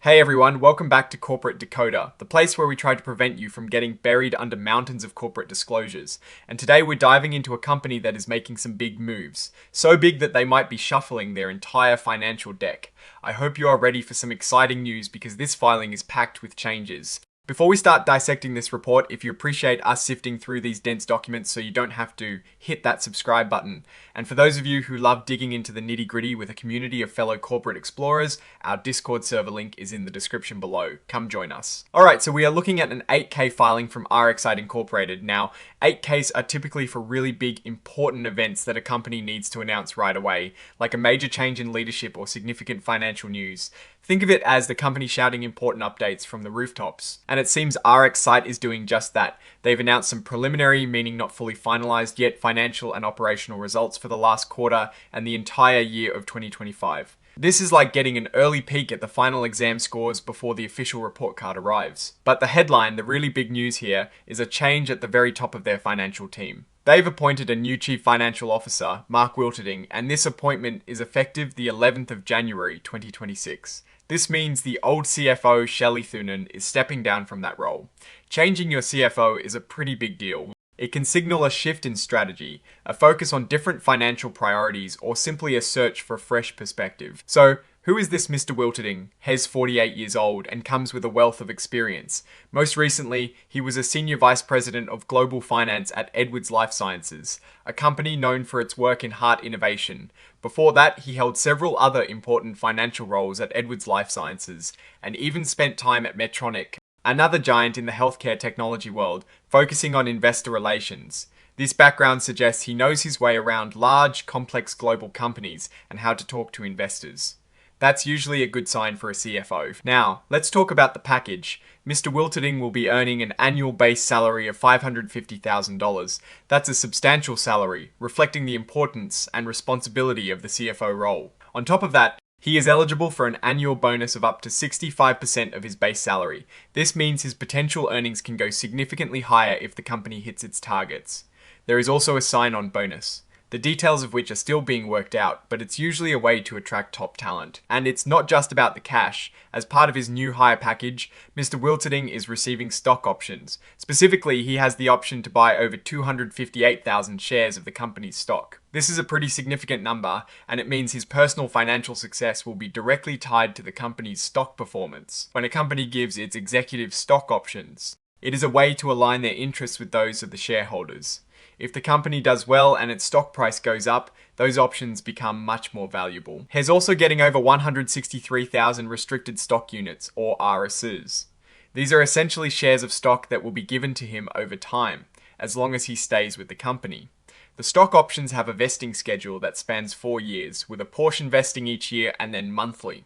Hey everyone, welcome back to Corporate Decoder, the place where we try to prevent you from getting buried under mountains of corporate disclosures. And today we're diving into a company that is making some big moves. So big that they might be shuffling their entire financial deck. I hope you are ready for some exciting news because this filing is packed with changes. Before we start dissecting this report, if you appreciate us sifting through these dense documents so you don't have to hit that subscribe button, and for those of you who love digging into the nitty-gritty with a community of fellow corporate explorers, our Discord server link is in the description below. Come join us. Alright, so we are looking at an 8K filing from RxSight Incorporated. Now, 8Ks are typically for really big, important events that a company needs to announce right away, like a major change in leadership or significant financial news. Think of it as the company shouting important updates from the rooftops. And it seems RxSight is doing just that. They've announced some preliminary, meaning not fully finalized yet, financial and operational results for the last quarter and the entire year of 2025. This is like getting an early peek at the final exam scores before the official report card arrives. But the headline, the really big news here, is a change at the very top of their financial team. They've appointed a new Chief Financial Officer, Mark Wilterding, and this appointment is effective the 11th of January 2026. This means the old CFO, Shelley Thunen, is stepping down from that role. Changing your CFO is a pretty big deal. It can signal a shift in strategy, a focus on different financial priorities, or simply a search for a fresh perspective. So, who is this Mr. Wilterding? He's 48 years old and comes with a wealth of experience. Most recently, he was a Senior Vice President of Global Finance at Edwards Lifesciences, a company known for its work in heart innovation. Before that, he held several other important financial roles at Edwards Lifesciences, and even spent time at Medtronic, another giant in the healthcare technology world, focusing on investor relations. This background suggests he knows his way around large, complex global companies and how to talk to investors. That's usually a good sign for a CFO. Now, let's talk about the package. Mr. Wilterding will be earning an annual base salary of $550,000. That's a substantial salary, reflecting the importance and responsibility of the CFO role. On top of that, he is eligible for an annual bonus of up to 65% of his base salary. This means his potential earnings can go significantly higher if the company hits its targets. There is also a sign-on bonus, the details of which are still being worked out, but it's usually a way to attract top talent. And it's not just about the cash. As part of his new hire package, Mr. Wilterding is receiving stock options. Specifically, he has the option to buy over 258,000 shares of the company's stock. This is a pretty significant number, and it means his personal financial success will be directly tied to the company's stock performance. When a company gives its executives stock options, it is a way to align their interests with those of the shareholders. If the company does well and its stock price goes up, those options become much more valuable. He's also getting over 163,000 restricted stock units, or RSUs. These are essentially shares of stock that will be given to him over time, as long as he stays with the company. The stock options have a vesting schedule that spans 4 years, with a portion vesting each year and then monthly.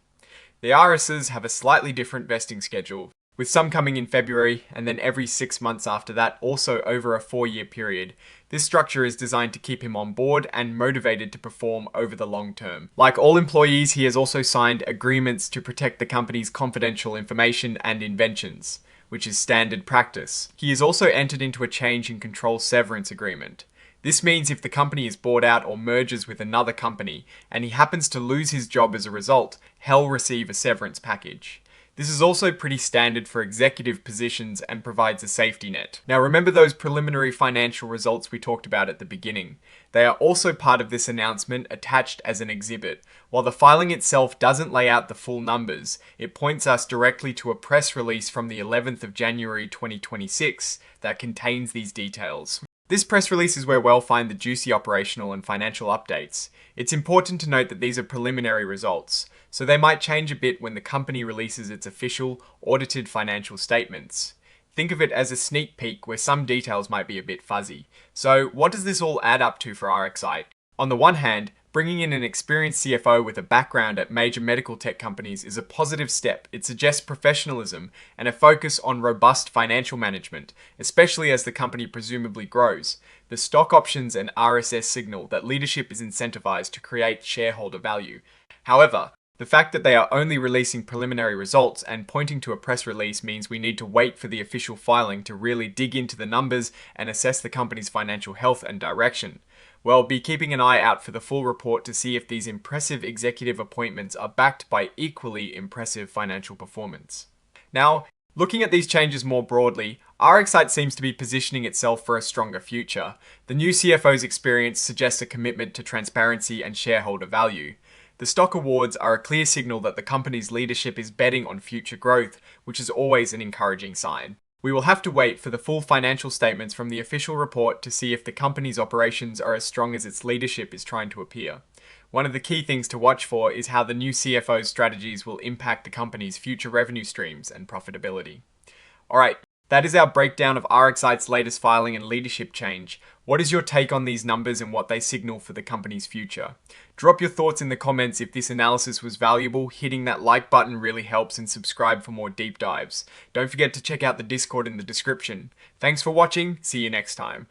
The RSUs have a slightly different vesting schedule, with some coming in February and then every 6 months after that, also over a 4-year period. This structure is designed to keep him on board and motivated to perform over the long term. Like all employees, he has also signed agreements to protect the company's confidential information and inventions, which is standard practice. He has also entered into a change in control severance agreement. This means if the company is bought out or merges with another company, and he happens to lose his job as a result, he'll receive a severance package. This is also pretty standard for executive positions and provides a safety net. Now remember those preliminary financial results we talked about at the beginning. They are also part of this announcement attached as an exhibit. While the filing itself doesn't lay out the full numbers, it points us directly to a press release from the 11th of January 2026 that contains these details. This press release is where we'll find the juicy operational and financial updates. It's important to note that these are preliminary results, so they might change a bit when the company releases its official, audited financial statements. Think of it as a sneak peek where some details might be a bit fuzzy. So what does this all add up to for RxSight? On the one hand, bringing in an experienced CFO with a background at major medical tech companies is a positive step. It suggests professionalism and a focus on robust financial management, especially as the company presumably grows. The stock options and RSS signal that leadership is incentivized to create shareholder value. However, the fact that they are only releasing preliminary results and pointing to a press release means we need to wait for the official filing to really dig into the numbers and assess the company's financial health and direction. Well, be keeping an eye out for the full report to see if these impressive executive appointments are backed by equally impressive financial performance. Now, looking at these changes more broadly, RxSight seems to be positioning itself for a stronger future. The new CFO's experience suggests a commitment to transparency and shareholder value. The stock awards are a clear signal that the company's leadership is betting on future growth, which is always an encouraging sign. We will have to wait for the full financial statements from the official report to see if the company's operations are as strong as its leadership is trying to appear. One of the key things to watch for is how the new CFO's strategies will impact the company's future revenue streams and profitability. Alright, that is our breakdown of RxSight's latest filing and leadership change. What is your take on these numbers and what they signal for the company's future? Drop your thoughts in the comments if this analysis was valuable. Hitting that like button really helps, and subscribe for more deep dives. Don't forget to check out the Discord in the description. Thanks for watching, see you next time.